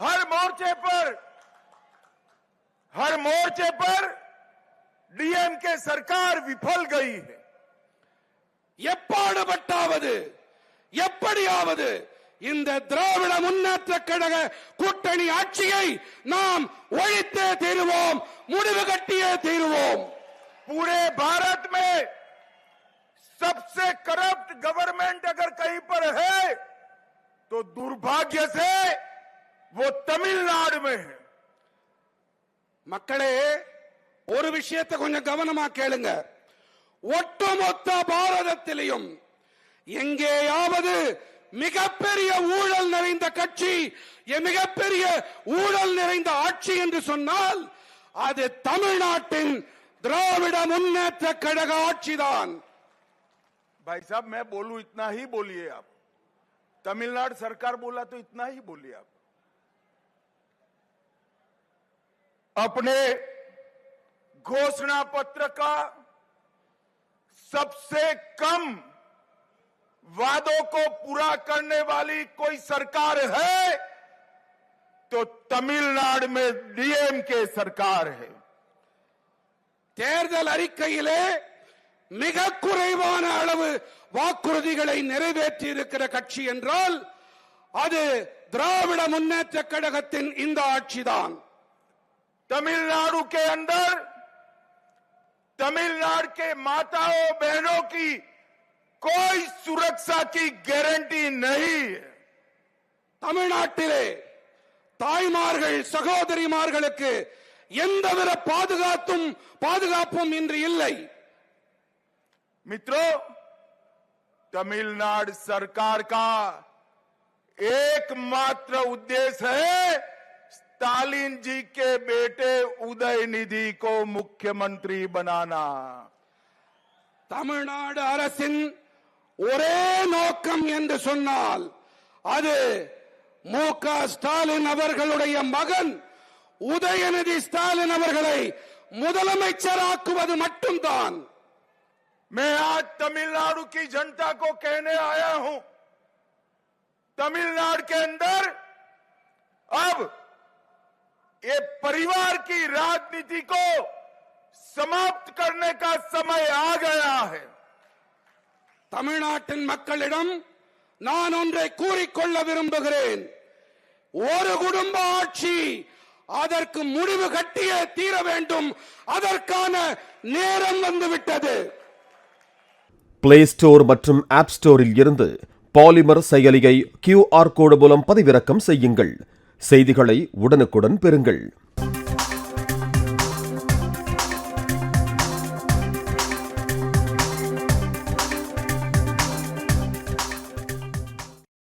हर मोर्चे पर डीएमके सरकार विफल गई है. எப்பாடுபட்டாவது எப்படியாவது இந்த திராவிட முன்னேற்ற கழக கூட்டணி ஆட்சியை நாம் ஒழித்தே தீருவோம், முடிவு கட்டியே தீருவோம். पूरे भारत में सबसे करप्ट गवर्नमेंट अगर कहीं पर है तो दुर्भाग्य से वो तमिलनाडु में है. மக்களே, ஒரு விஷயத்தை கொஞ்சம் கவனமா கேளுங்க. ஒட்டுமொத்த பாரதத்திலும் எங்கேயாவது மிகப்பெரிய ஊழல் நிறைந்த கட்சி, மிகப்பெரிய ஊழல் நிறைந்த ஆட்சி என்று சொன்னால் அது தமிழ்நாட்டின் திராவிட முன்னேற்ற கழக ஆட்சிதான். भाई साहब, मैं बोलूं इतना ही बोलिए आप. तमिलनाडु सरकार बोला तो इतना ही बोलिए आप. अपने घोषणा पत्र का सबसे कम वादों को पूरा करने वाली कोई सरकार है तो तमिलनाडु में डीएमके सरकार है. தேர்தல் அறிக்கையிலே மிக குறைவான அளவு வாக்குறுதிகளை நிறைவேற்றி இருக்கிற கட்சி என்றால் அது திராவிட முன்னேற்ற கழகத்தின் இந்த ஆட்சிதான். तमिलनाडु के अंदर तमिलनाडु के माताओं बहनों की कोई सुरक्षा की गारंटी नहीं है. தமிழ்நாட்டிலே தாய்மார்கள் சகோதரிமார்களுக்கு எந்தவித பாதுகாப்பும் இன்று இல்லை. मित्रों, तमिलनाडु सरकार का एकमात्र उद्देश्य है स्टालिन जी के बेटे उदयनिधि को मुख्यमंत्री बनाना. தமிழ்நாடு அரசின் ஒரே நோக்கம் என்று சொன்னால் அது மு.க. ஸ்டாலின் அவர்களுடைய மகன் உதயநிதி ஸ்டாலின் அவர்களை முதலமைச்சராக்குவது மட்டும்தான். मैं आज तमिलनाडु की जनता को कहने आया हूं, तमिलनाडु के अंदर अब ये परिवार की राजनीति को समाप्त करने का समय आ गया है. தமிழ்நாட்டின் மக்களிடம் நான் ஒன்றை கூறிக்கொள்ள விரும்புகிறேன். ஒரு குடும்ப ஆட்சி, அதற்கு முடிவு கட்டியே தீர வேண்டும். அதற்கான நேரம் வந்துவிட்டது. பிளே ஸ்டோர் மற்றும் ஆப் ஸ்டோரில் இருந்து பாலிமர் செயலியை QR கோடு மூலம் பதிவிறக்கம் செய்யுங்கள். செய்திகளை உடனுக்குடன் பெறுங்கள்.